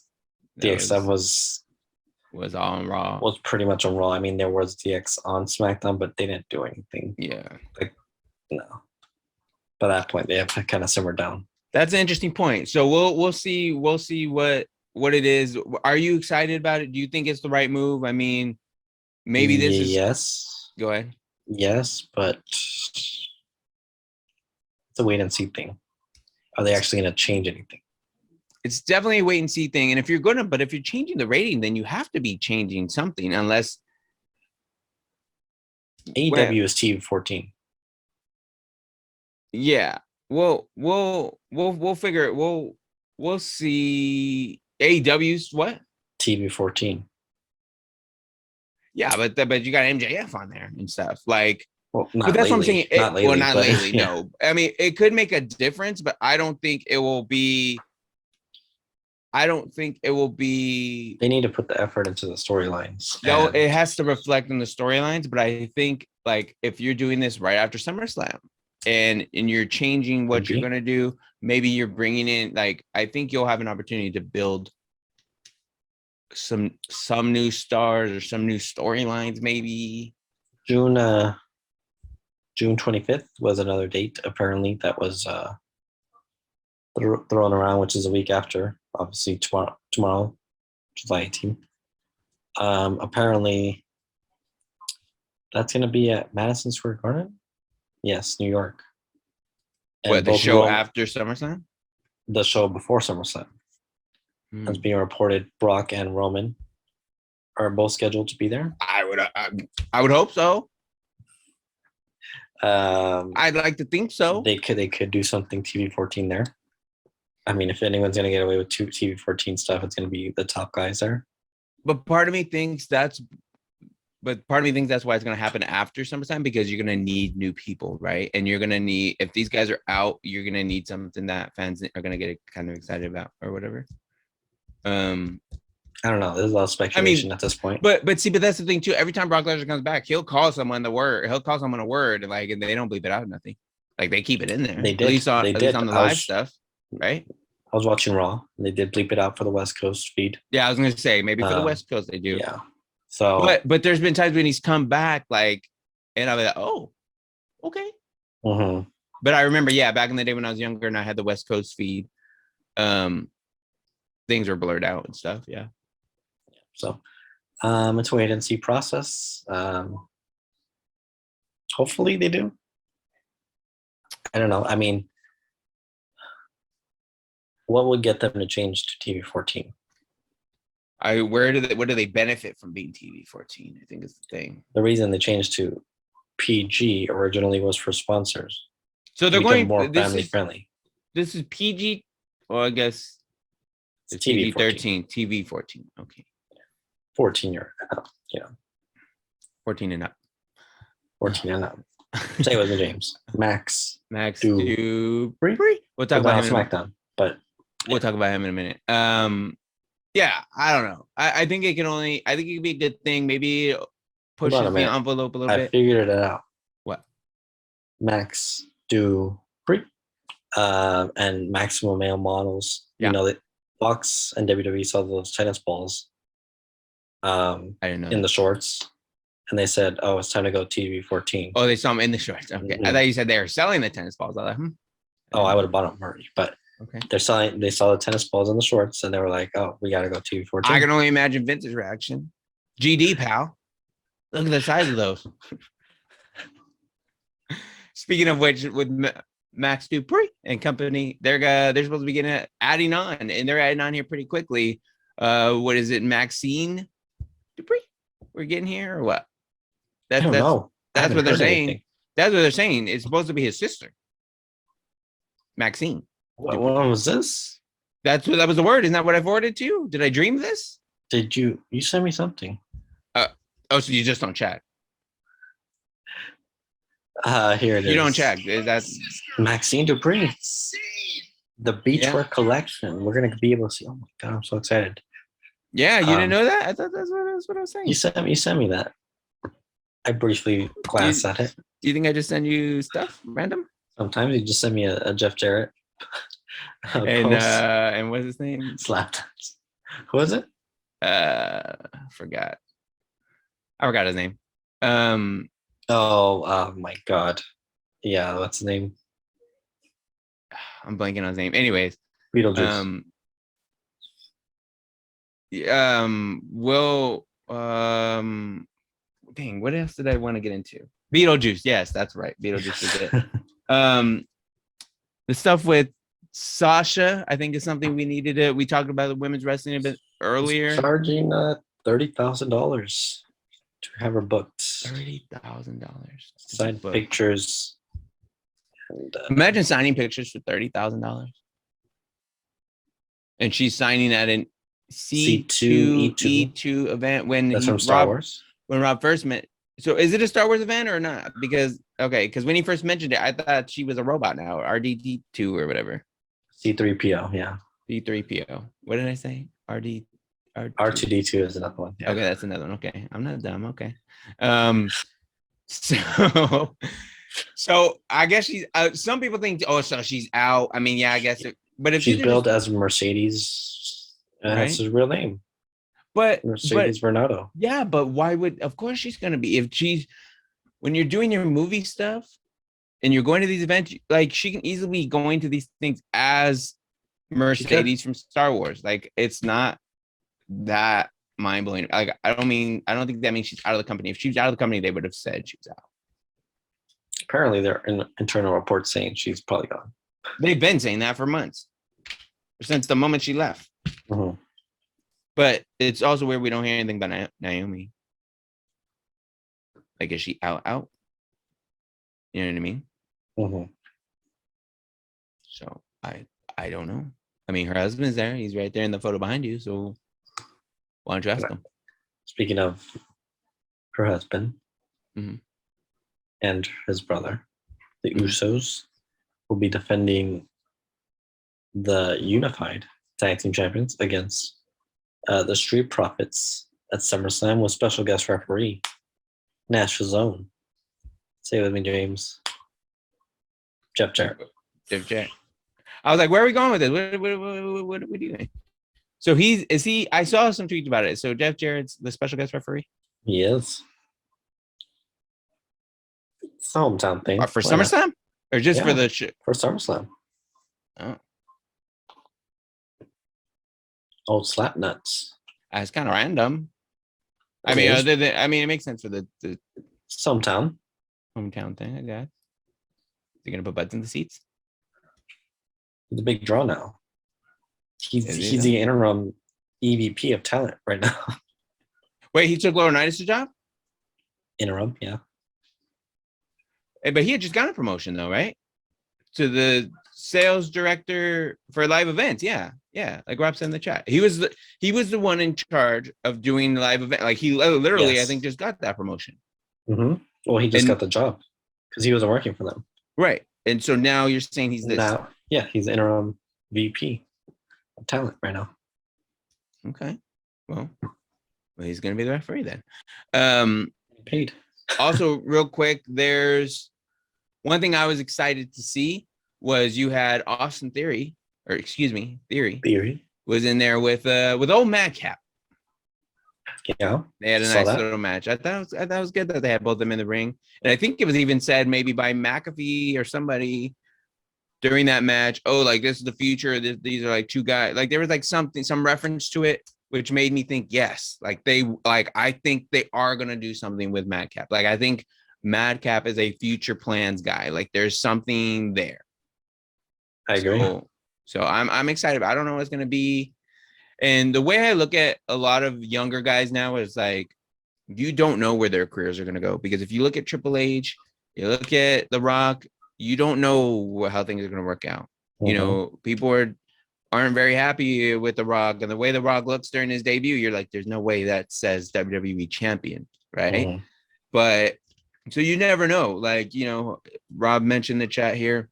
DX stuff was all on Raw. Was pretty much on Raw. There was DX on SmackDown, but they didn't do anything. Yeah. No. By that point, they have to kind of simmer down. That's an interesting point. So we'll see what it is. Are you excited about it? Do you think it's the right move? Maybe this is. Yes. Go ahead. Yes, but it's a wait and see thing. Are they actually going to change anything? It's definitely a wait and see thing. And if you're changing the rating, then you have to be changing something, unless AEW is TV 14. Yeah. We'll figure it. We'll see. AEW's what? TV 14. Yeah, but you got MJF on there and stuff. But that's lately. what I'm saying. Not lately. Yeah. No, it could make a difference, but I don't think it will be I don't think it will be. They need to put the effort into the storylines. No, and it has to reflect in the storylines, but I think like if you're doing this right after SummerSlam and you're changing what Could you're be. gonna do, maybe you're bringing in like I think you'll have an opportunity to build some new stars or some new storylines, maybe. June 25th was another date. Apparently, that was thrown around, which is a week after. Obviously, tomorrow, July 18th. Apparently, that's going to be at Madison Square Garden. Yes, New York. And What, the both show Rome- after SummerSlam? the show before SummerSlam. Hmm. As being reported, Brock and Roman are both scheduled to be there. I would hope so. Um, I'd like to think so. they could do something TV 14 there. I mean, if anyone's going to get away with two TV 14 stuff, it's going to be the top guys there. But part of me thinks that's why it's going to happen after SummerSlam because you're going to need new people, right? And you're going to need, if these guys are out, you're going to need something that fans are going to get kind of excited about or whatever. I don't know. There's a lot of speculation at this point. But that's the thing too. Every time Brock Lesnar comes back, he'll call someone a word, and like, and they don't bleep it out, nothing. Like they keep it in there. They did. At least on the live stuff, right? I was watching Raw, and they did bleep it out for the West Coast feed. Yeah, I was gonna say maybe for the West Coast they do. Yeah. So, but there's been times when he's come back, like, and I'll be like, oh, okay. mhm. But I remember, back in the day when I was younger and I had the West Coast feed, things were blurred out and stuff. Yeah. So, it's a wait and see process. Hopefully they do. I don't know. I mean, what would get them to change to TV 14? What do they benefit from being TV 14? I think is the thing. The reason they changed to PG originally was for sponsors. So they're Become going more family friendly. This is PG. Well, I guess It's TV TV 13, TV 14. Okay. 14-year, 14 and up. 14 and up. Say it with me, James. Max Dupri. We'll talk was about on him. SmackDown, but We'll talk about him in a minute. Yeah, I don't know. I think it could be a good thing. Maybe pushes the minute. envelope a little I bit. figured it out. What? Max Dupri and Maximum Male Models. Yeah. You know that Fox and WWE saw those tennis balls I didn't know. in the shorts, and they said, "Oh, it's time to go TV 14." Oh, they saw him in the shorts. Okay. I Mhm. thought you said they were selling the tennis balls. I was like, Oh, I would have bought them already, but Okay. they saw the tennis balls in the shorts, and they were like, "Oh, we got to go TV 14." I can only imagine Vince's reaction. GD, pal. Look at the size of those. Speaking of which, with Max Dupri and company, they're supposed to be adding on, and they're adding on here pretty quickly. What is it, Maxine Dupri? We're getting here or what? I don't know. I That's haven't what they're heard saying. anything. That's what they're saying. It's supposed to be his sister, Maxine. What was this? That was the word. Isn't that what I forwarded to you? Did I dream this? Did you send me something? Oh, so you just don't chat. Here it is. You don't check. That's Maxine Dupri, the Beachwear collection. We're gonna be able to see. Oh my god, I'm so excited. yeah. You didn't know that? I thought that's what I was saying. You sent me that. I briefly glanced at it. Do you think I just send you stuff random? Sometimes you just send me a Jeff Jarrett And what's his name? slap. Who is it? Forgot. I forgot his name. Oh my god. Yeah, what's his name? I'm blanking on his name. Anyways, Beetlejuice. Dang, what else did I want to get into? Beetlejuice. Yes, that's right. Beetlejuice is it. The stuff with Sasha, I think is something we needed to. We talked about the women's wrestling a bit earlier. Charging $30,000 to have her booked. $30,000. Signed pictures. And, Imagine signing pictures for $30,000. And she's signing at an C2E2 event when that's from Star Wars. When Rob first met. So is it a Star Wars event or not? Because when he first mentioned it, I thought she was a robot now, RDD2 or whatever. C3PO, yeah. D3PO. What did I say? R2D2 is another one. Yeah. Okay, that's another one. Okay, I'm not dumb. Okay, so I guess she's. Some people think, oh, so she's out. I mean, yeah, I guess. But if She's you billed as Mercedes, and Right. that's his real name, but Mercedes Vernado. yeah, but why would? Of course, she's gonna be. If she's when you're doing your movie stuff and you're going to these events, like she can easily be going to these things as Mercedes from Star Wars. Like it's not that mind blowing. Like I don't think that means she's out of the company. If she was out of the company, they would have said she was out. Apparently, there are internal reports saying she's probably gone. They've been saying that for months, since the moment she left. Mhm. But it's also weird we don't hear anything about Naomi. Like, is she out? You know what I mean? Mhm. So I don't know. I mean, her husband's there. He's right there in the photo behind you. So why don't you ask him? Speaking of her husband Mhm. and his brother, the Mhm. Usos will be defending the unified tag team champions against the Street Profits at SummerSlam with special guest referee Nash's own. Say it with me, James. Jeff Jarrett. Jeff Jarrett. I was like, where are we going with this? What are we doing? So I saw some tweets about it. So Jeff Jarrett's the special guest referee He is. It's a hometown thing. for Why not? SummerSlam or just for Yeah. the show? For SummerSlam. Oh, Old slap nuts. that's kind of random. I It mean, is. it makes sense for the It's hometown. hometown thing, I guess. They're gonna put butts in the seats. He's a big draw now. Is he, He's though? the interim EVP of talent right now. Wait, he took Laurinaitis' job? Interim, yeah. But he had just gotten a promotion though, right? To the sales director for live events. Yeah. Like Rob said in the chat, he was the one in charge of doing live event. Like he literally, Yes. I think, just got that promotion. Mm-hmm. Well, he just And- got the job because he wasn't working for them. Right. And so now you're saying he's this. Now, yeah, he's the interim VP of talent right now. Okay. Well, he's gonna be the referee then. Paid. Also, real quick, there's one thing I was excited to see was you had Austin Theory Theory. was in there with old Madcap. Yeah. They had a Saw nice that. little match. I thought it was good that they had both of them in the ring. And I think it was even said maybe by McAfee or somebody during that match, oh, like this is the future. These are like two guys. Like there was like some reference to it, which made me think, yes, I think they are gonna do something with Madcap. Like I think Madcap is a future plans guy. Like there's something there. I agree. So I'm excited. I don't know what it's gonna be. And the way I look at a lot of younger guys now is like, you don't know where their careers are going to go. Because if you look at Triple H, you look at The Rock, you don't know how things are going to work out. You know, people aren't very happy with The Rock. And the way The Rock looks during his debut, you're like, there's no way that says WWE champion, right? Mhm. But so you never know. Like, you know, Rob mentioned the chat here.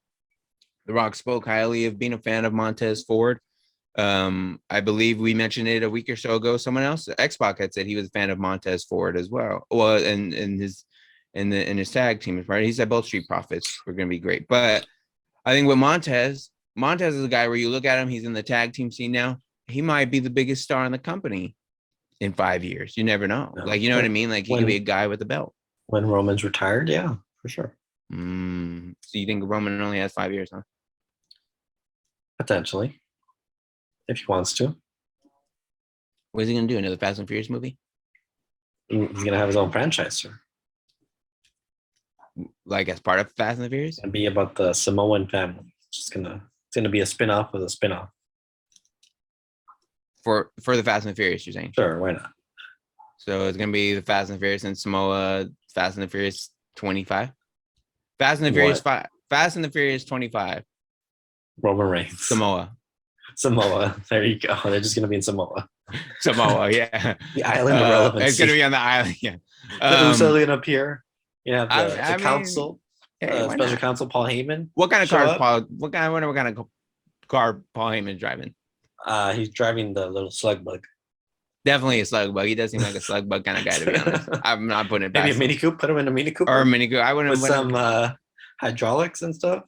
The Rock spoke highly of being a fan of Montez Ford. I believe we mentioned it a week or so ago. Someone else, X-Pac, had said he was a fan of Montez Ford as well. Well, and in his tag team, right? He said both Street Profits were going to be great. But I think with Montez is a guy where you look at him, he's in the tag team scene now. He might be the biggest star in the company in 5 years. You never know. No. Like, you know what I mean? Like he could be a guy with a belt. When Roman's retired, yeah, for sure. So you think Roman only has 5 years, huh? Potentially. If he wants to. What is he going to do? Another Fast and Furious movie? He's going to have his own franchise, sir. Like as part of Fast and the Furious? And be about the Samoan family. It's gonna be a spin-off of a spin-off. For the Fast and the Furious, you're saying? Sure, why not? So it's gonna be the Fast and the Furious and Samoa, Fast and the Furious 25. Fast and the Furious 5. Fast and the Furious 25. Roman Reigns. Samoa. There you go. They're just gonna be in Samoa. Samoa, yeah. The island of relevancy. It's gonna be on the island, yeah. The Usos are gonna appear. You have the I mean, council, hey, why special not? counsel Paul Heyman. What kind of show car up. Paul? What kind of car Paul Heyman's driving? He's driving the little slug bug. Definitely a slug bug. He does seem like a slug bug kind of guy, to be honest. I'm not putting it Maybe a past him. Mini Cooper. Put him in a Mini Cooper. Or a Mini Cooper. I wouldn't with some hydraulics and stuff.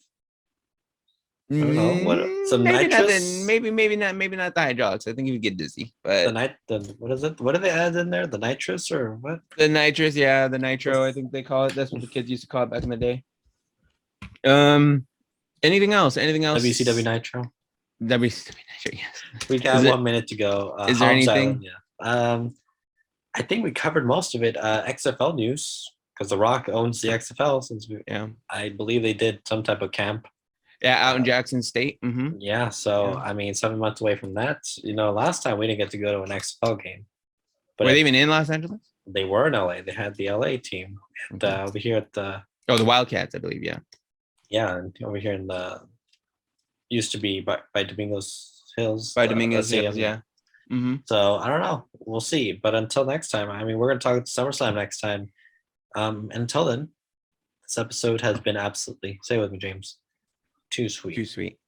I don't know. What some maybe nitrous? maybe not the hydraulics. I think he would get dizzy. But What is it? What do they add in there? The nitrous or what? the nitrous, yeah, the nitro, I think they call it. That's what the kids used to call it back in the day. Anything else? WCW Nitro. WCW Nitro, yes. We got 1 minute to go. Is there Hobbs anything? Island, I think we covered most of it. XFL news, because The Rock owns the XFL I believe they did some type of camp. Yeah, out in Jackson State. Mm-hmm. Yeah, so Yeah. I mean, 7 months away from that. Last time we didn't get to go to an XFL game. Were they even in Los Angeles? They were in LA. They had the LA team. And over here at the the Wildcats, I believe, yeah. Yeah, and over here in the used to be by Domingos Hills. By Domingos stadium. Hills, yeah. Mm-hmm. So I don't know. We'll see. But until next time, I mean, we're gonna talk about SummerSlam next time. Until then, this episode has been absolutely, say it with me, James, too sweet. Too sweet.